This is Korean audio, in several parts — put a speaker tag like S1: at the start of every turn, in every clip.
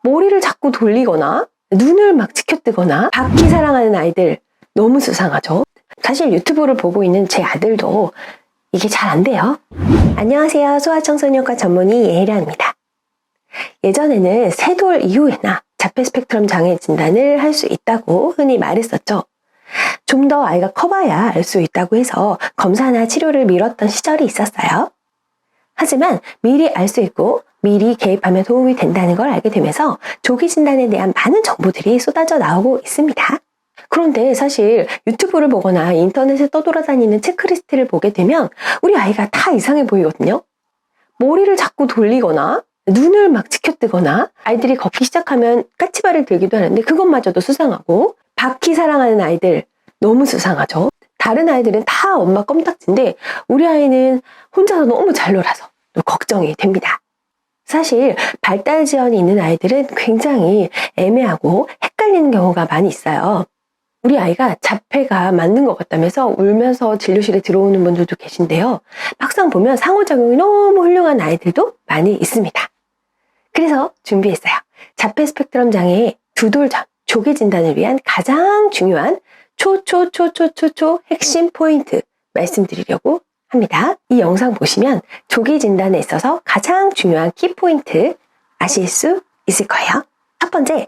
S1: 머리를 자꾸 돌리거나 눈을 막 치켜뜨거나 바퀴 사랑하는 아이들 너무 수상하죠. 사실 유튜브를 보고 있는 제 아들도 이게 잘 안 돼요. 안녕하세요. 소아청소년과 전문의 예혜련입니다. 예전에는 3돌 이후에나 자폐 스펙트럼 장애 진단을 할 수 있다고 흔히 말했었죠. 좀 더 아이가 커봐야 알 수 있다고 해서 검사나 치료를 미뤘던 시절이 있었어요. 하지만 미리 알 수 있고 미리 개입하면 도움이 된다는 걸 알게 되면서 조기 진단에 대한 많은 정보들이 쏟아져 나오고 있습니다. 그런데 사실 유튜브를 보거나 인터넷에 떠돌아다니는 체크리스트를 보게 되면 우리 아이가 다 이상해 보이거든요. 머리를 자꾸 돌리거나 눈을 막 치켜뜨거나 아이들이 걷기 시작하면 까치발을 들기도 하는데 그것마저도 수상하고 바퀴 사랑하는 아이들 너무 수상하죠. 다른 아이들은 다 엄마 껌딱지인데 우리 아이는 혼자서 너무 잘 놀아서 걱정이 됩니다. 사실 발달 지연이 있는 아이들은 굉장히 애매하고 헷갈리는 경우가 많이 있어요. 우리 아이가 자폐가 맞는 것 같다면서 울면서 진료실에 들어오는 분들도 계신데요. 막상 보면 상호작용이 너무 훌륭한 아이들도 많이 있습니다. 그래서 준비했어요. 자폐 스펙트럼 장애의 2돌 전 조기 진단을 위한 가장 중요한 핵심 포인트 말씀드리려고 합니다. 이 영상 보시면 조기 진단에 있어서 가장 중요한 키포인트 아실 수 있을 거예요. 첫 번째,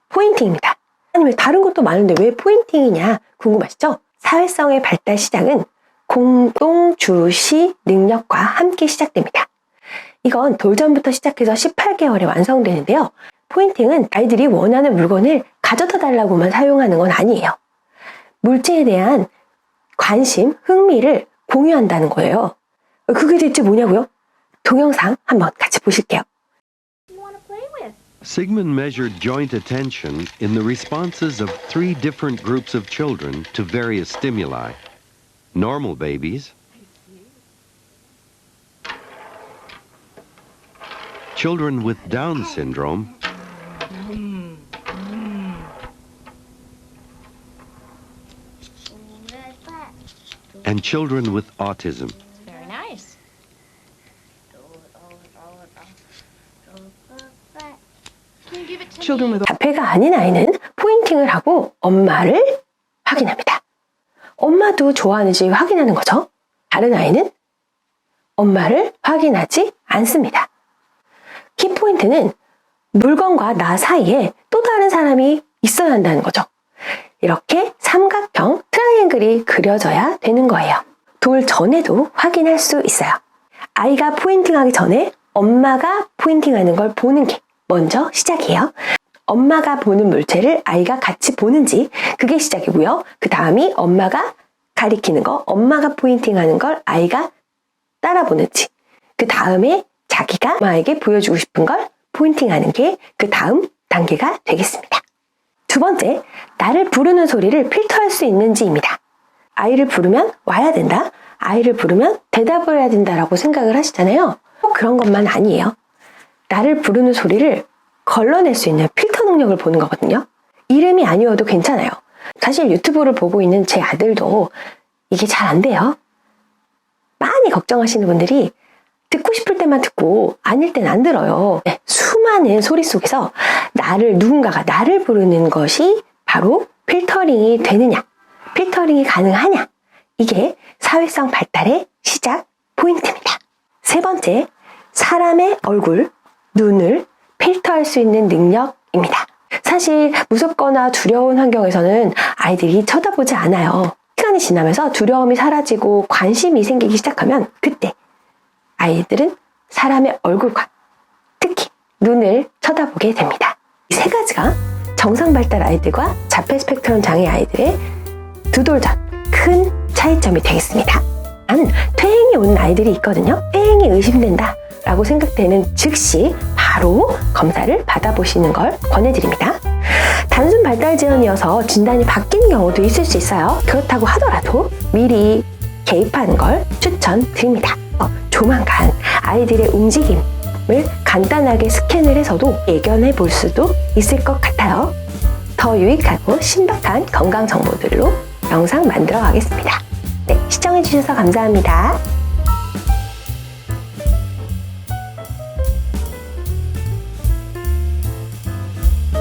S1: 포인팅입니다. 아니 왜 다른 것도 많은데 왜 포인팅이냐 궁금하시죠? 사회성의 발달 시작은 공동주시 능력과 함께 시작됩니다. 이건 돌전부터 시작해서 18개월에 완성되는데요. 포인팅은 아이들이 원하는 물건을 가져다 달라고만 사용하는 건 아니에요. 물체에 대한 관심, 흥미를 공유한다는 거예요. 그게 대체 뭐냐고요? 동영상 한번 같이 보실게요.
S2: Sigmund measured joint attention in the responses of 3 different groups of children to various stimuli. Normal babies, children with Down syndrome, and children with autism.
S3: Very nice. Can you give it to me?
S1: 자폐가 아닌 아이는 포인팅을 하고 엄마를 확인합니다. 엄마도 좋아하는지 확인하는 거죠. 다른 아이는 엄마를 확인하지 않습니다. 키포인트는 물건과 나 사이에 또 다른 사람이 있어야 한다는 거죠. 이렇게 삼각형 트라이앵글이 그려져야 되는 거예요. 돌 전에도 확인할 수 있어요. 아이가 포인팅하기 전에 엄마가 포인팅하는 걸 보는 게 먼저 시작이에요. 엄마가 보는 물체를 아이가 같이 보는지 그게 시작이고요. 그 다음이 엄마가 가리키는 거, 엄마가 포인팅하는 걸 아이가 따라 보는지 그 다음에 자기가 엄마에게 보여주고 싶은 걸 포인팅하는 게 그 다음 단계가 되겠습니다. 두 번째, 나를 부르는 소리를 필터할 수 있는지입니다. 아이를 부르면 와야 된다, 아이를 부르면 대답을 해야 된다라고 생각을 하시잖아요. 꼭 그런 것만 아니에요. 나를 부르는 소리를 걸러낼 수 있는 필터 능력을 보는 거거든요. 이름이 아니어도 괜찮아요. 사실 유튜브를 보고 있는 제 아들도 이게 잘 안 돼요. 많이 걱정하시는 분들이 듣고 싶을 때만 듣고 아닐 땐 안 들어요. 네, 수많은 소리 속에서 누군가가 나를 부르는 것이 바로 필터링이 되느냐, 필터링이 가능하냐, 이게 사회성 발달의 시작 포인트입니다. 세 번째, 사람의 얼굴, 눈을 필터할 수 있는 능력입니다. 사실 무섭거나 두려운 환경에서는 아이들이 쳐다보지 않아요. 시간이 지나면서 두려움이 사라지고 관심이 생기기 시작하면 그때 아이들은 사람의 얼굴과 특히 눈을 쳐다보게 됩니다. 이 3가지가 정상 발달 아이들과 자폐 스펙트럼 장애 아이들의 2돌 전 큰 차이점이 되겠습니다. 퇴행이 온 아이들이 있거든요. 퇴행이 의심된다 라고 생각되는 즉시 바로 검사를 받아보시는 걸 권해드립니다. 단순 발달 지연이어서 진단이 바뀌는 경우도 있을 수 있어요. 그렇다고 하더라도 미리 개입하는 걸 추천드립니다. 조만간 아이들의 움직임을 간단하게 스캔을 해서도 예견해 볼 수도 있을 것 같아요. 더 유익하고 신박한 건강 정보들로 영상 만들어 가겠습니다. 네, 시청해주셔서 감사합니다.